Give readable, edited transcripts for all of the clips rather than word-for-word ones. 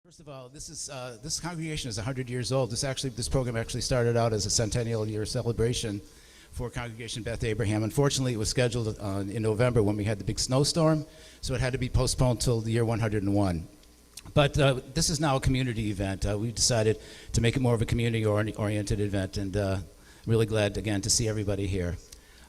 First of all, this congregation is 100 years old. This program actually started out as a centennial year celebration for Congregation Beth Abraham. Unfortunately, it was scheduled in November when we had the big snowstorm, so it had to be postponed till the year 101. But this is now a community event. We decided to make it more of a community-oriented event, and really glad, again, to see everybody here.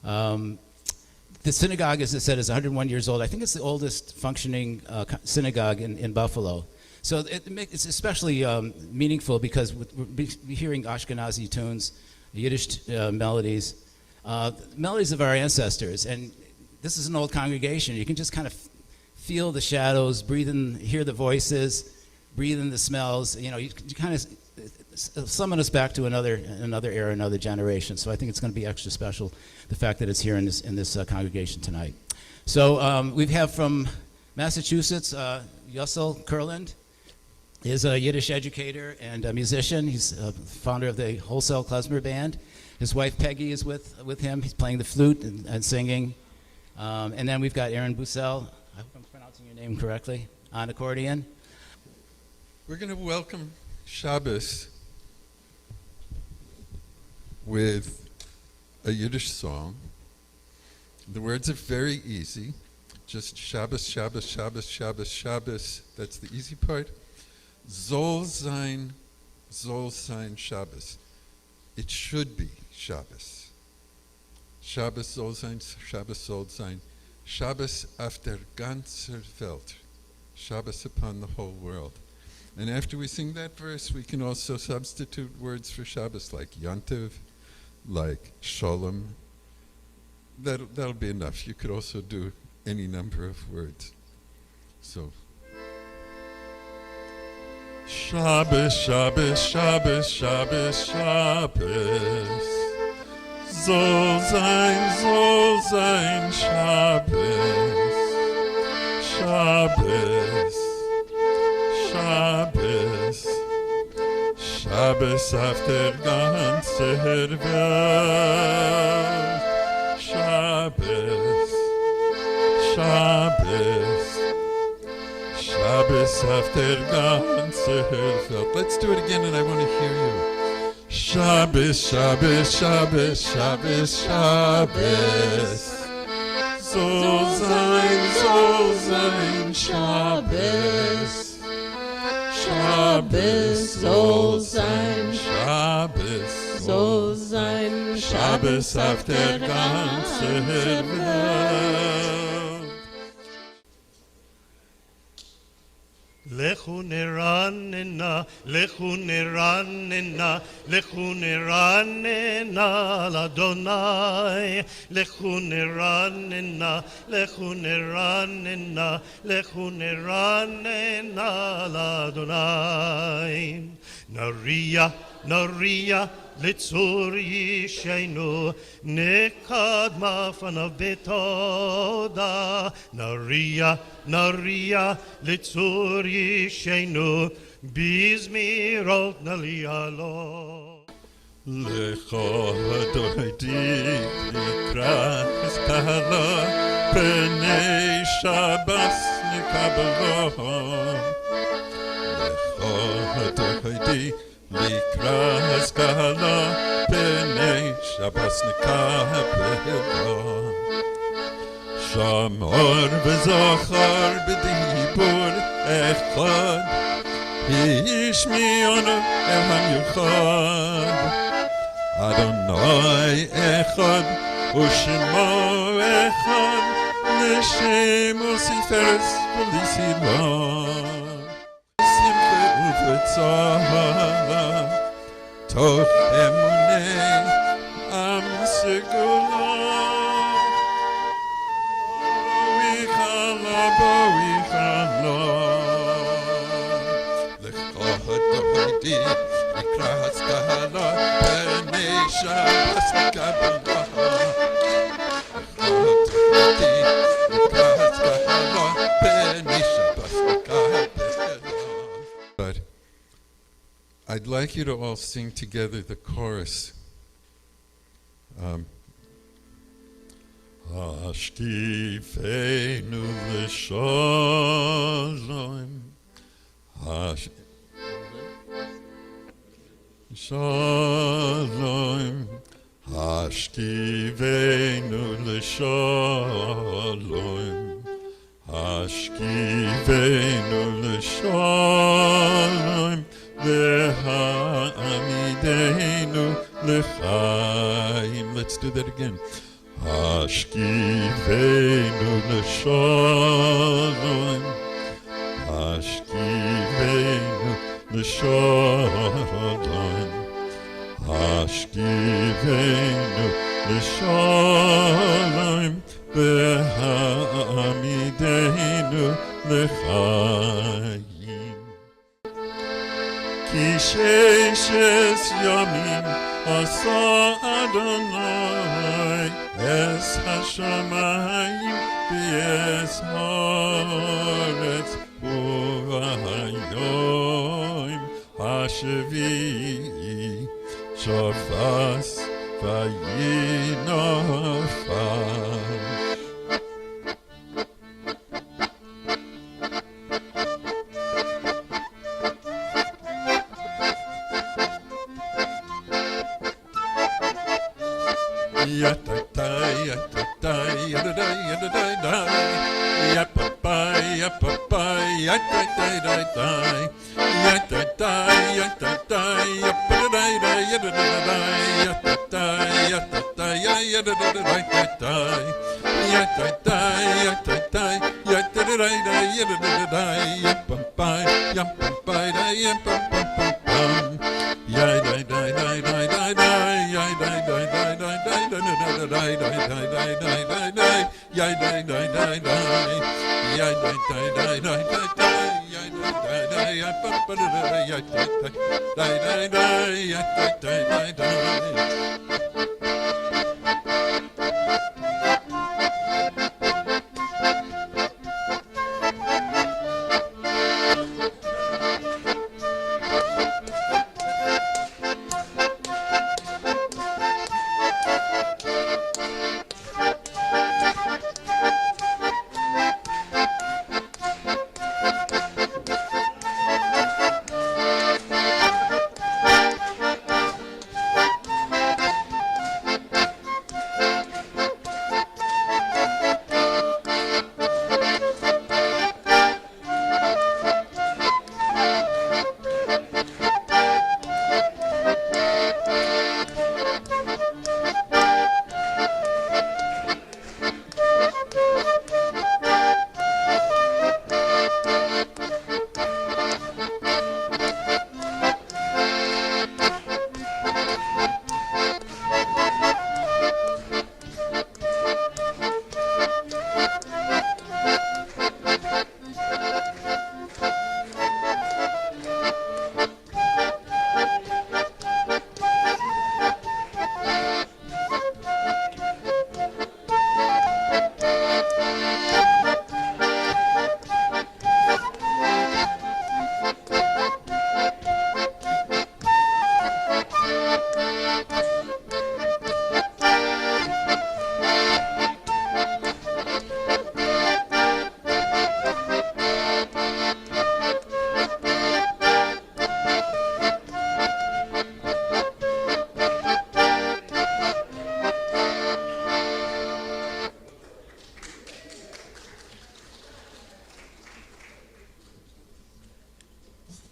The synagogue, as I said, is 101 years old. I think it's the oldest functioning synagogue in Buffalo. So it's especially meaningful because we're hearing Ashkenazi tunes, Yiddish melodies of our ancestors. And this is an old congregation. You can just kind of feel the shadows, hear the voices, breathe in the smells. You kind of summon us back to another era, another generation. So I think it's going to be extra special, the fact that it's here in this congregation tonight. So we have from Massachusetts, Yosl Kurland is a Yiddish educator and a musician. He's founder of the Wholesale Klezmer Band. His wife Peggy is with him. He's playing the flute and singing. And then we've got Bousel, I hope I'm pronouncing your name correctly, on accordion. We're going to welcome Shabbos with a Yiddish song. The words are very easy. Just Shabbos, Shabbos, Shabbos, Shabbos, Shabbos. That's the easy part. Soll sein Shabbos. It should be Shabbos. Shabbos soll sein, Shabbos soll sein. Shabbos auf der ganzen Welt. Shabbos upon the whole world. And after we sing that verse, we can also substitute words for Shabbos like Yontiv, like Shalom. That'll be enough. You could also do any number of words. So, Shabbos, Shabbos, Shabbos, Shabbos, Shabbos. Soll sein Shabbos. Shabbos, Shabbos. Shabbos auf der ganzen Welt. Shabbos, Shabbos. Shabbos auf der ganzen Welt. Let's do it again and I want to hear you. Shabbos, Shabbos, Shabbos, Shabbos, Shabbos. Soll sein Shabbos. Shabbos, soll sein Shabbos. Soll sein Shabbos auf der ganzen Welt. Lechu neranena, lechu neranena, lechu neranena l'Adonai. Lechu neranena, lechu neranena, lechu neranena l'Adonai. Naria, Naria, Litzur Yishenu, Nekadma fanav betoda. Naria, Naria, Litzur Yishenu, Bizmirot nalialo. Lecha Adonai Likras Kala Penei Shabbos Nikabelo. Lecha Adonai Likras Kala Penei Shabbos Nikabelo. Shamor v'zochar b'dibur echad Yishmionu el hamiuchad Adonai echad U'shemo echad Neshemo siferes v'lisidon Simcha u'v'tzahara Toch emunei am segulah But I'd like you to all sing together the chorus. Ashtifenu l'shalom. Shalom, Hashkivenu l'shalom, Hashkivenu l'shalom, V'ha'amidenu l'chaim. Let's do that again. Hashkivenu l'shalom, Hashkivenu l'shalom, Hashkivenu l'shalom, V'ha'amidenu l'chaim. Ki sheishes yomim asa Adonai es hashamayim v'es haaretz u'v'hayoim hashevi'i shavas v'yinafash.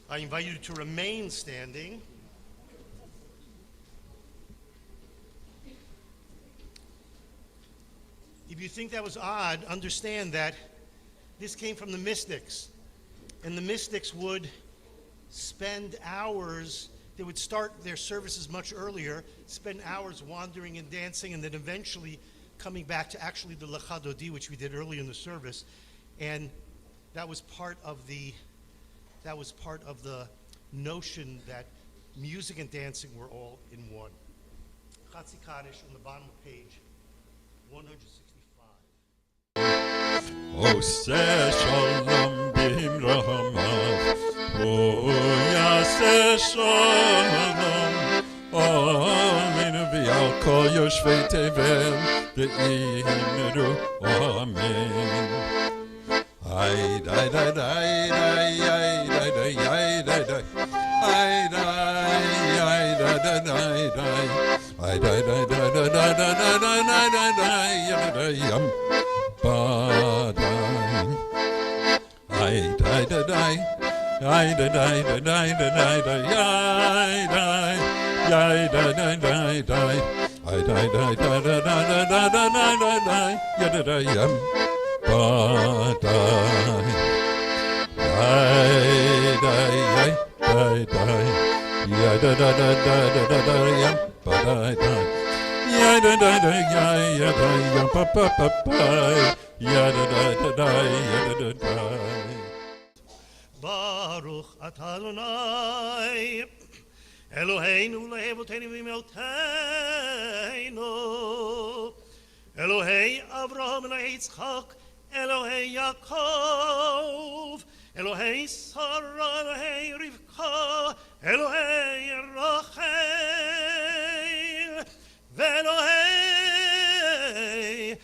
I invite you to remain standing. If you think that was odd, understand that this came from the mystics. And the mystics would spend hours, they would start their services much earlier, spend hours wandering and dancing, and then eventually coming back to actually the Lecha Dodi, which we did earlier in the service. And that was part of the notion that music and dancing were all in one. Chatzi Kaddish on the bottom of page 165. Oseh shalom b'imrahamav, Oyaseh shalom, Aleinu v'al kol yoshvei tevel, V'imru amen. Ay, day, day, day, day, day, day, day, day, day. I die, da die, die. I die, da da da da da da da da da da yum. Ba die. I die, da die. I die, da die, da die, da I die. I die, da die, die. I die, da da da da da da da da da ya da da yum. Ba die. I die, die, die. Ya da da da da da da da yum. Ba die, die. Ya da da da ya da yum. Pa pa pa pa. Ya da da da da ya da da da. Baruch atah Adonai Eloheinu le'avotenu v'imotenu Elohei Avraham Elohei Yitzchak Elohei Yaakov Elohei Sarah Elohei Rivka Elohei Rachel Ve'Elohei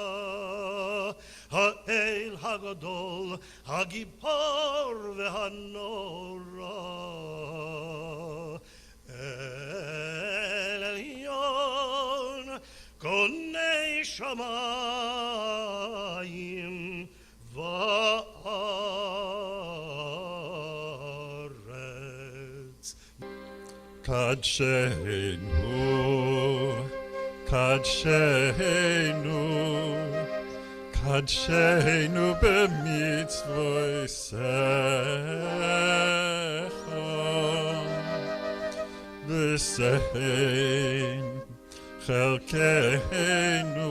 Leah Ha'el Hagadol Hagibor Ve'Hanora El Elyon Konei Shamayim Va'aretz Kadshenu Kadshenu Kadshenu b'mitzvosecha v'sein chelkeinu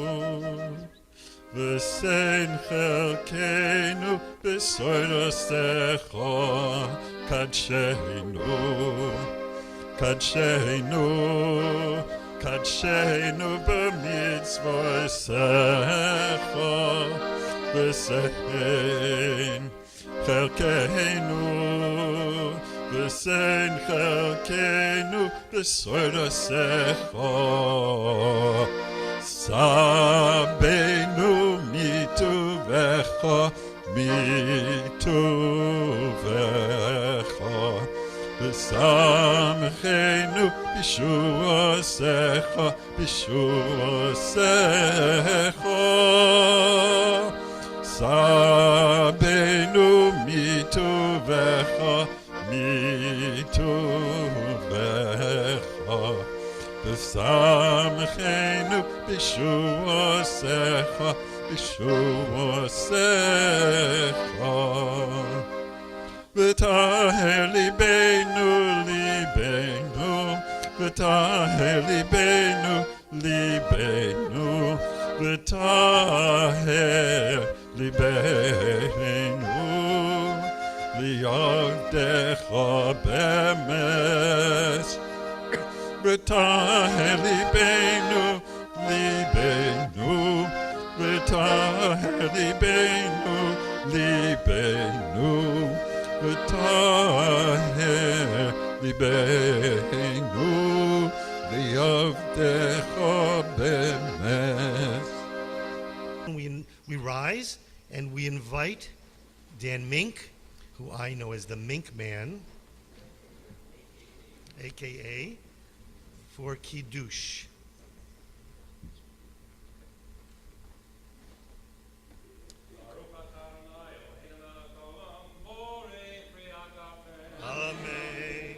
v'sein chelkeinu b'soirosecha Kadshenu Kadshenu Kadshenu b'mitzvosecha v'sein chelkeinu v'sein chelkeinu b'soirosecha Sabenu mituvecha mituvecha v'samchenu b'shuasecha b'shuasecha Sabenu mituvecha mituvecha v'samchenu b'shuasecha b'shuasecha V'taher libenu, libenu, v'taher libenu, libenu, v'taher libenu, li'avdecha b'emes. V'taher libenu, libenu, v'taher libenu, libenu, v'taher libenu li'avdecha b'emes. We rise and we invite Dan Mink, who I know as the Mink Man, a.k.a. for Kiddish. Amen.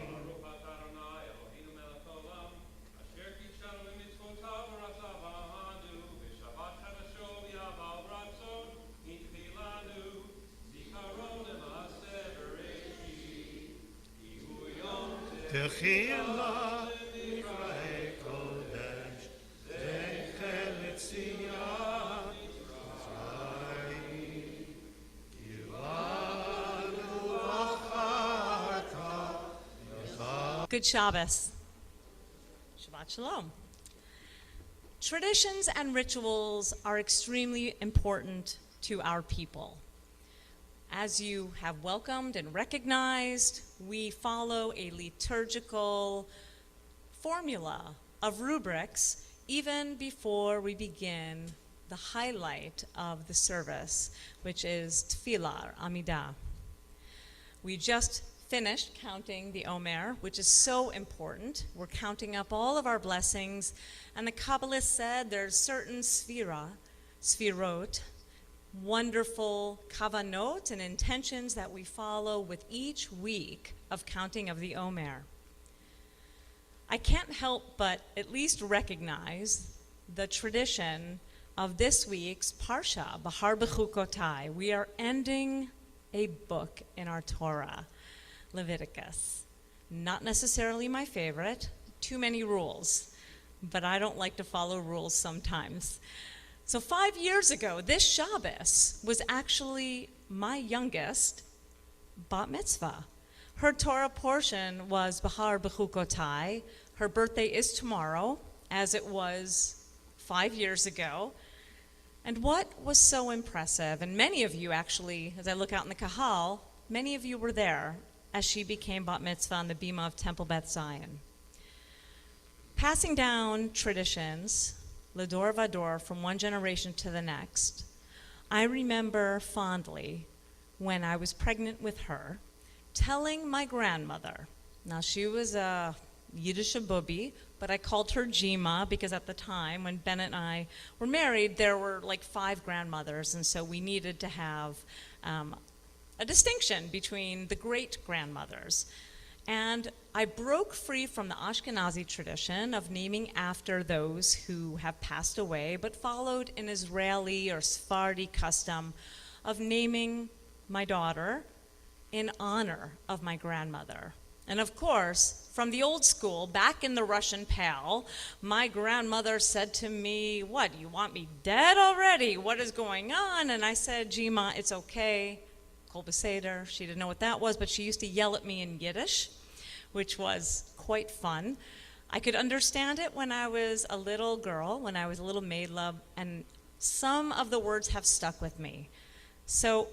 Techila Mikrae Kodesh Zechel Etziah Mitzrayim Kivanu Acharta. Good Shabbos. Shabbat Shalom. Traditions and rituals are extremely important to our people. As you have welcomed and recognized, we follow a liturgical formula of rubrics even before we begin the highlight of the service, which is Tefillah, Amidah. We just finished counting the Omer, which is so important. We're counting up all of our blessings, and the Kabbalist said there's certain sfirot, wonderful kavanot and intentions that we follow with each week of counting of the Omer. I can't help but at least recognize the tradition of this week's Parsha, Bahar Bechukotai. We are ending a book in our Torah, Leviticus. Not necessarily my favorite, too many rules, but I don't like to follow rules sometimes. So 5 years ago, this Shabbos was actually my youngest bat mitzvah. Her Torah portion was Bahar Bechukotai. Her birthday is tomorrow, as it was 5 years ago. And what was so impressive, and many of you actually, as I look out in the Kahal, many of you were there as she became bat mitzvah on the bima of Temple Beth Zion. Passing down traditions, Lador Vador, from one generation to the next, I remember fondly when I was pregnant with her, telling my grandmother, now she was a Yiddish bubi, but I called her Jima because at the time when Bennett and I were married, there were like 5 grandmothers, and so we needed to have a distinction between the great-grandmothers. And I broke free from the Ashkenazi tradition of naming after those who have passed away, but followed an Israeli or Sephardi custom of naming my daughter in honor of my grandmother. And of course, from the old school, back in the Russian Pale, my grandmother said to me, "What, you want me dead already? What is going on?" And I said, "Jima, it's okay. Kol beseder." She didn't know what that was, but she used to yell at me in Yiddish, which was quite fun. I could understand it when I was a little girl, when I was a little maidlub, and some of the words have stuck with me. So,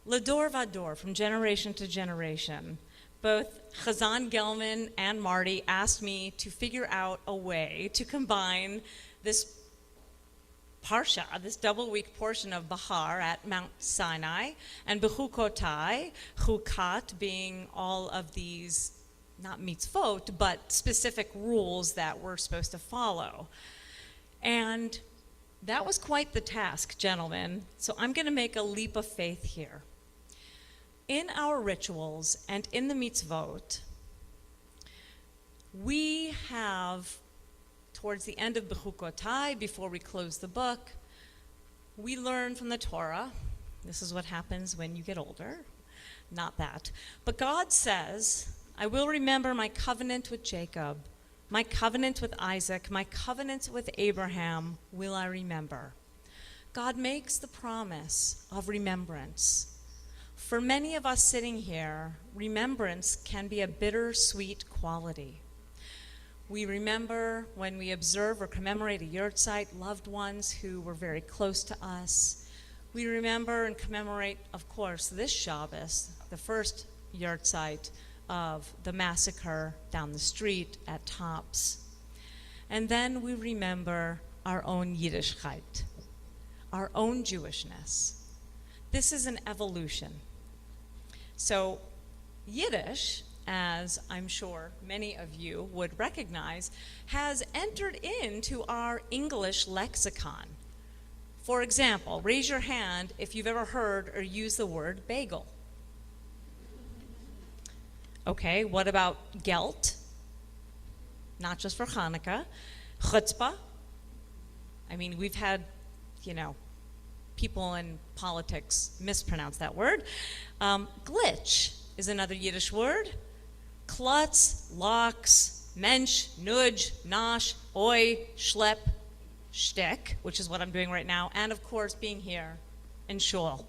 Lador Vador, from generation to generation, both Chazan Gelman and Marty asked me to figure out a way to combine this Parsha, this double-week portion of Bahar at Mount Sinai, and Bechukotai, Chukat being all of these, not mitzvot, but specific rules that we're supposed to follow. And that was quite the task, gentlemen. So I'm going to make a leap of faith here. In our rituals and in the mitzvot, we have, towards the end of Bechukotai, before we close the book, we learn from the Torah. This is what happens when you get older. Not that. But God says, "I will remember my covenant with Jacob, my covenant with Isaac, my covenant with Abraham will I remember." God makes the promise of remembrance. For many of us sitting here, remembrance can be a bittersweet quality. We remember when we observe or commemorate a yahrzeit, loved ones who were very close to us. We remember and commemorate, of course, this Shabbos, the first yahrzeit of the massacre down the street at Tops. And then we remember our own Yiddishkeit, our own Jewishness. This is an evolution. So Yiddish, as I'm sure many of you would recognize, has entered into our English lexicon. For example, raise your hand if you've ever heard or used the word bagel. Okay, what about gelt? Not just for Hanukkah. Chutzpah. I mean, we've had, people in politics mispronounce that word. Glitch is another Yiddish word. Klutz, locks, mensch, nudge, nosh, oi, schlep, shtick, which is what I'm doing right now, and of course being here in shul.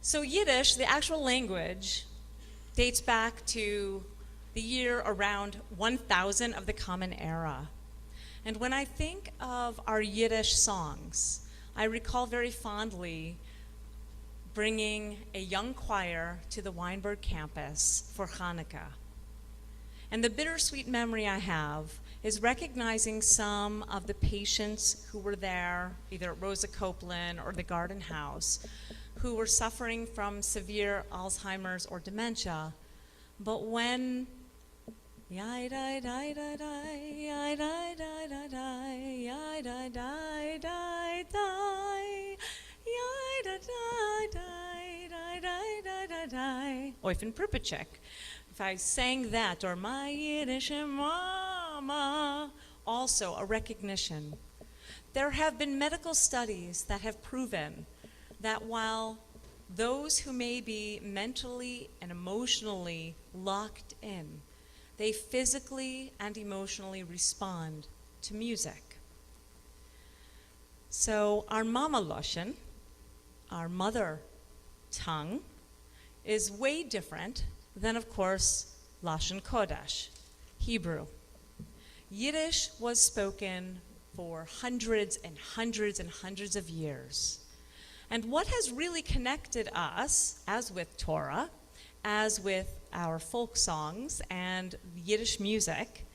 So Yiddish, the actual language, dates back to the year around 1000 of the Common Era. And when I think of our Yiddish songs, I recall very fondly bringing a young choir to the Weinberg campus for Hanukkah. And the bittersweet memory I have is recognizing some of the patients who were there, either at Rosa Copeland or the Garden House, who were suffering from severe Alzheimer's or dementia. But when Oyfen Pripacek, if I sang that, or my Yiddish mama, also a recognition. There have been medical studies that have proven that while those who may be mentally and emotionally locked in, they physically and emotionally respond to music. So our mama lashon, our mother tongue, is way different than, of course, Lashon Kodesh, Hebrew. Yiddish was spoken for hundreds and hundreds and hundreds of years. And what has really connected us, as with Torah, as with our folk songs and Yiddish music,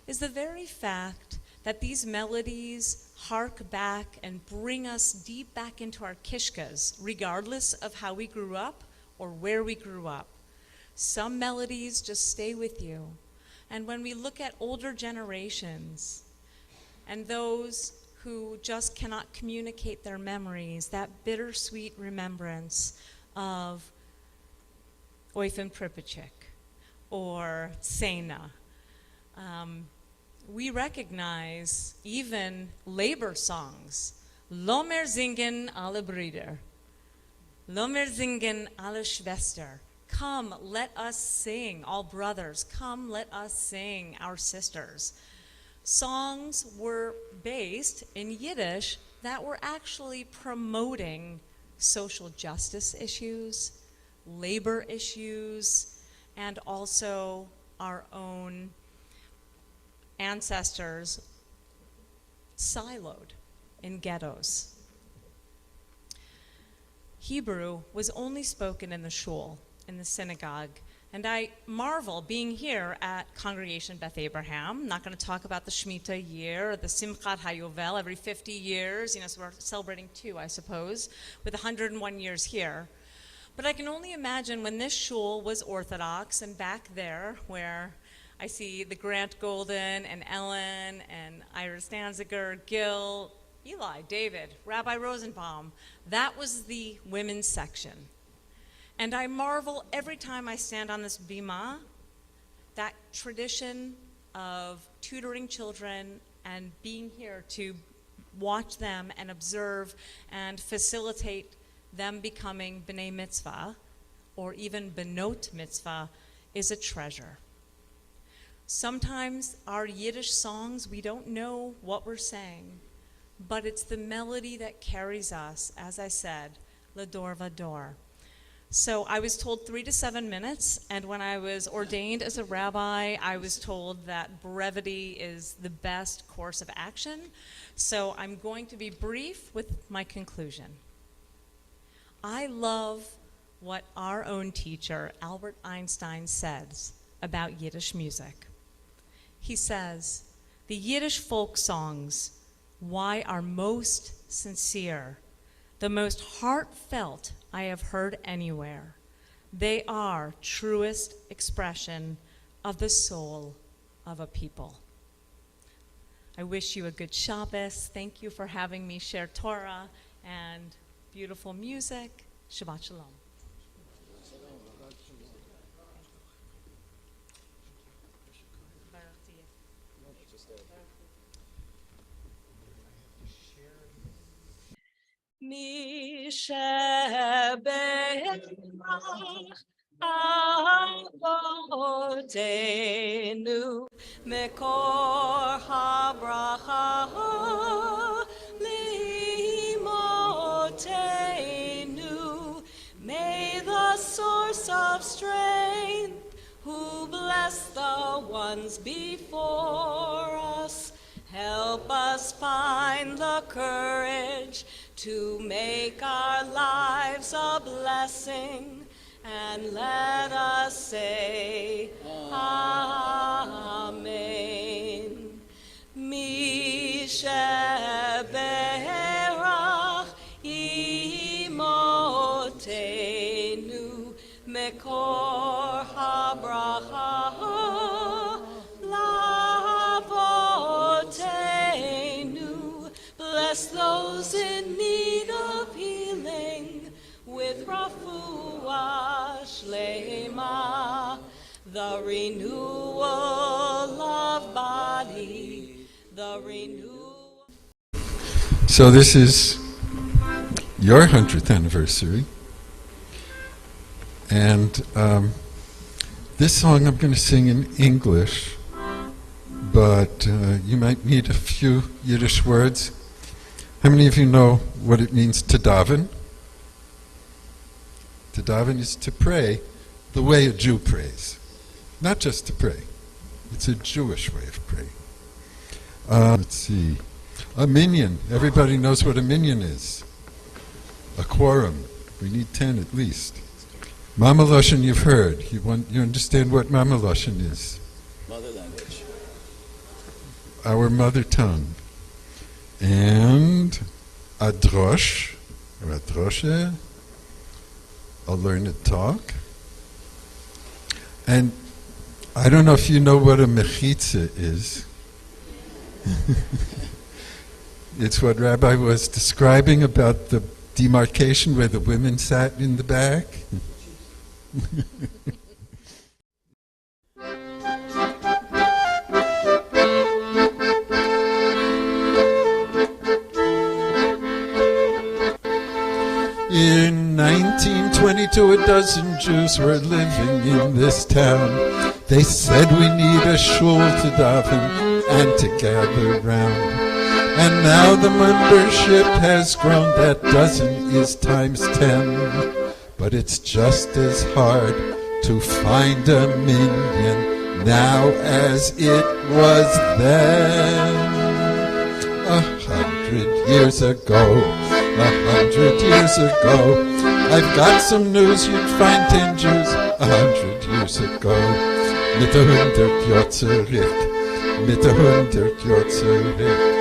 is the very fact that these melodies hark back and bring us deep back into our kishkas, regardless of how we grew up or where we grew up. Some melodies just stay with you. And when we look at older generations and those who just cannot communicate their memories, that bittersweet remembrance of Oyfen Pripacek or Sena, we recognize even labor songs. Lo mer singen alle Brüder. Lo mer singen alle Schwester. Come, let us sing, all brothers. Come, let us sing, our sisters. Songs were based in Yiddish that were actually promoting social justice issues, labor issues, and also our own ancestors siloed in ghettos. Hebrew was only spoken in the shul, in the synagogue, and I marvel being here at Congregation Beth Abraham. I'm not going to talk about the Shemitah year or the Simchat HaYovel every 50 years, so we're celebrating 2, I suppose, with 101 years here. But I can only imagine when this shul was Orthodox, and back there where I see the Grant Golden and Ellen and Iris Danziger, Gil, Eli, David, Rabbi Rosenbaum. That was the women's section. And I marvel every time I stand on this bima, that tradition of tutoring children and being here to watch them and observe and facilitate them becoming b'nai mitzvah, or even benot mitzvah, is a treasure. Sometimes our Yiddish songs, we don't know what we're saying, but it's the melody that carries us, as I said, l'dor v'dor. So I was told 3 to 7 minutes, and when I was ordained as a rabbi, I was told that brevity is the best course of action. So I'm going to be brief with my conclusion. I love what our own teacher, Albert Einstein, says about Yiddish music. He says, the Yiddish folk songs, why are most sincere, the most heartfelt I have heard anywhere. They are truest expression of the soul of a people. I wish you a good Shabbos. Thank you for having me share Torah and beautiful music. Shabbat Shalom. Misheberach avotenu mekor habracha limotenu. May the source of strength, who bless the ones before us, help us find the courage to make our lives a blessing, and let us say Amen. Misheberach imotenu mekor habracha lavotenu. Bless those in need of healing with refuah shlema, the renewal of body, the renewal. So this is your 100th anniversary. And this song I'm going to sing in English, but you might need a few Yiddish words. How many of you know what it means to daven? To daven is to pray the way a Jew prays. Not just to pray. It's a Jewish way of praying. Let's see. A minyan. Everybody knows what a minyan is. A quorum. We need 10 at least. Mama Lashon you've heard. You understand what Mama Lashon is? Mother language. Our mother tongue. And a drosh, or a droshe, a learned talk. And I don't know if you know what a mechitza is. It's what Rabbi was describing about the demarcation where the women sat in the back. In 1922, a dozen Jews were living in this town. They said we need a shul to daven and to gather round. And now the membership has grown, that dozen is times 10. But it's just as hard to find a minyan now as it was then. 100 years ago, 100 years ago, I've got some news, you'd find 10 Jews 100 years ago. Mit 100 Jahr zurück, mit 100 Jahr zurück.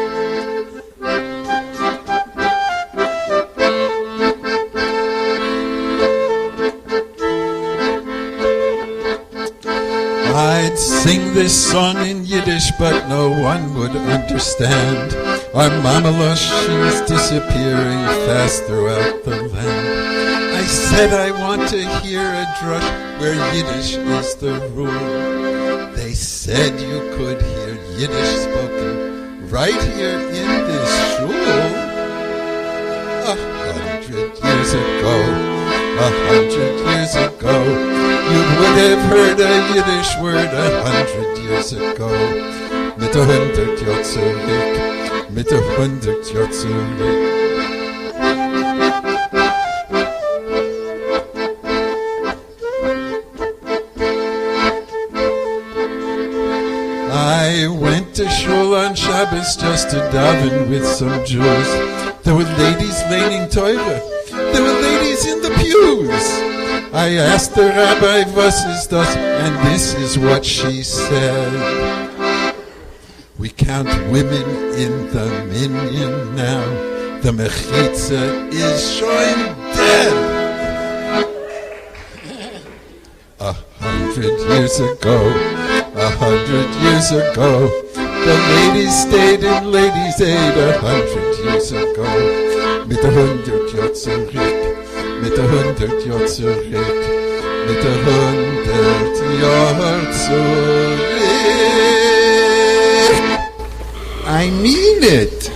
I'd sing this song in Yiddish, but no one would understand. Our Mama Lashon's disappearing fast throughout the land. I said I want to hear a drush where Yiddish is the rule. They said you could hear Yiddish spoken right here in this shul. 100 years ago, 100 years ago, you would have heard a Yiddish word 100 years ago. Mit 100 Jahr zurück, mit 100 Jahr zurück. I went to shul on Shabbos just to daven with some Jews. There were ladies learning Torah. There were ladies in the pews. I asked the Rabbi, was is das? And this is what she said. We count women in the minyan now. The mechitza is showing dead. 100 years ago, 100 years ago, the ladies stayed in ladies' aid 100 years ago. Mit 100 Jahr zurück, mit 100 Jahr zurück, mit 100 Jahr zurück. I mean it.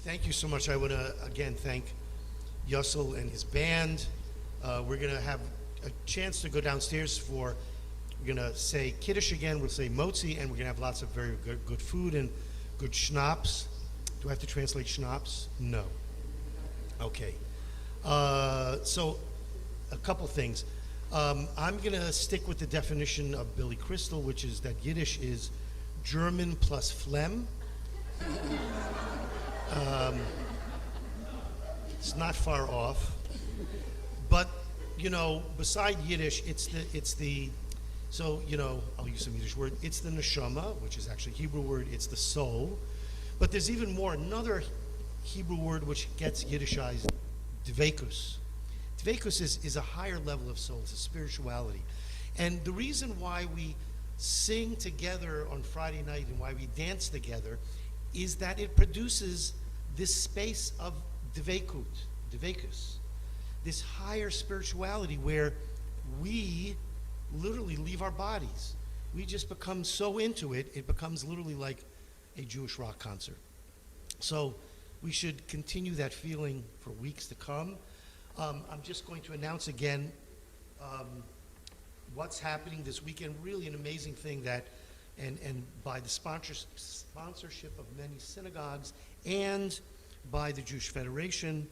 Thank you so much. I want to again thank Yosl and his band. We're going to have a chance to go downstairs we're going to say Kiddish again, we'll say Motzi, and we're going to have lots of very good food and good schnapps. Do I have to translate schnapps? No. Okay. So a couple things. I'm going to stick with the definition of Billy Crystal, which is that Yiddish is German plus phlegm. It's not far off. But, you know, beside Yiddish, it's the So, I'll use some Yiddish word. It's the neshama, which is actually a Hebrew word. It's the soul. But there's even more, another Hebrew word which gets Yiddishized, dvekus. Dvekus is a higher level of soul. It's a spirituality. And the reason why we sing together on Friday night and why we dance together is that it produces this space of dvekus, this higher spirituality where we literally leave our bodies. We just become so into it, it becomes literally like a Jewish rock concert. So we should continue that feeling for weeks to come. I'm just going to announce again what's happening this weekend. Really an amazing thing that, and by the sponsorship of many synagogues and by the Jewish Federation.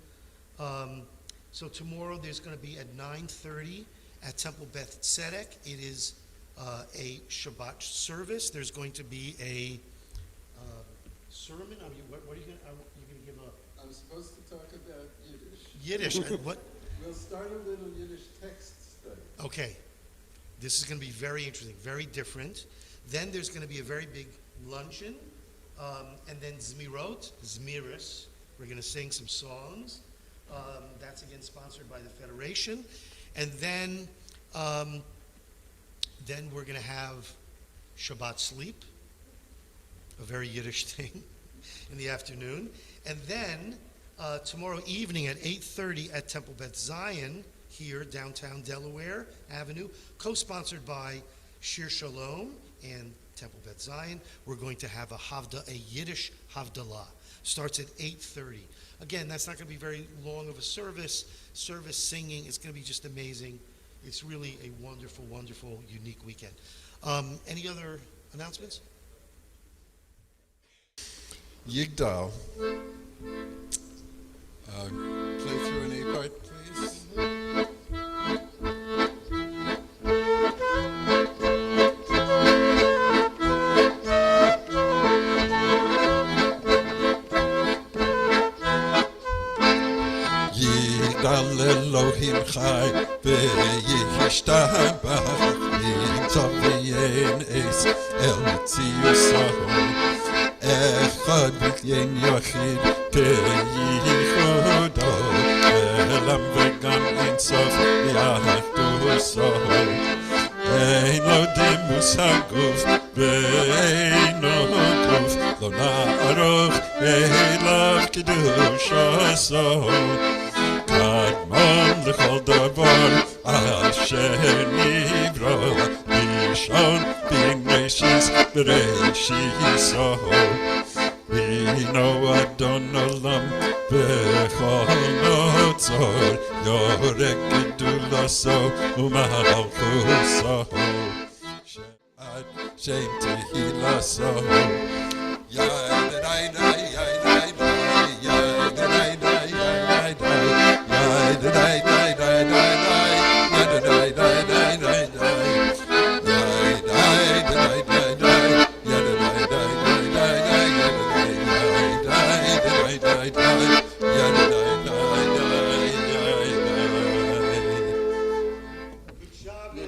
So tomorrow there's going to be at 9:30 at Temple Beth Tzedek. It is a Shabbat service. There's going to be a sermon. I mean, what are you going to give a? I'm supposed to talk about Yiddish. Yiddish. What? We'll start a little Yiddish text study. Okay. This is going to be very interesting, very different. Then there's going to be a very big luncheon, and then Zmiris. We're going to sing some songs. That's again sponsored by the Federation, and then we're going to have Shabbat sleep, a very Yiddish thing, in the afternoon, and then tomorrow evening at 8:30 at Temple Beth Zion here, downtown Delaware Avenue, co-sponsored by Shir Shalom and Temple Beth Zion. We're going to have a Yiddish Havdalah. Starts at 8:30. Again, that's not going to be very long of a service singing. It's going to be just amazing. It's really a wonderful, wonderful, unique weekend. Any other announcements? Yigdal. Play through an A part, please. Yigdal Elohim Chai V'yishtabach Nimtzah v'yen es El Tziusahu Echad v'yen Yochid K'yichudo Elam v'gam Ein Sof Yahduso Ein lo dimus haguf Ve'eino guf Lo na'aroch Elav Kiddushasho Kadmon l'chol davar Asher nivro Rishon b'neshis b'reishiso V'ino Adon Olam B'chol notzor Yorek geduloso U'malchuso Ad Shem tehilaso Yai-da-dai-dai, yai-dai-dai, yai-da-dai-dai,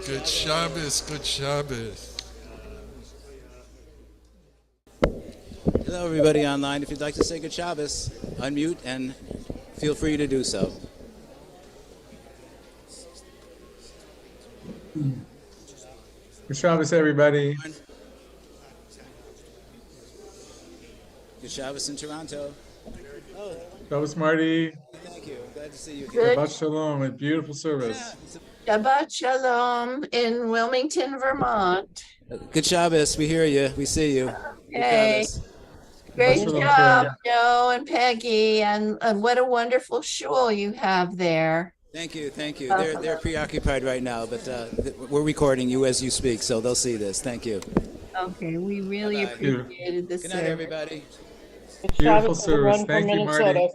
Good Shabbos, good Shabbos. Hello, everybody online. If you'd like to say good Shabbos, unmute and feel free to do so. Good Shabbos, everybody. Good Shabbos in Toronto. Oh, Shabbos, Marty. thank you. Glad to see you. Good. Shabbat Shalom, a beautiful service. Shabbat Shalom in Wilmington, Vermont. Good Shabbos. We hear you. We see you. Good Hey, Shabbos. great Shalom, job, Karen. Joe and Peggy, and what a wonderful shul you have there. Thank you. Thank you. They're preoccupied right now, but we're recording you as you speak, so they'll see this. Thank you. Okay, we really Bye-bye. appreciated this Good night, service. everybody. Beautiful service. Thank you, Marty.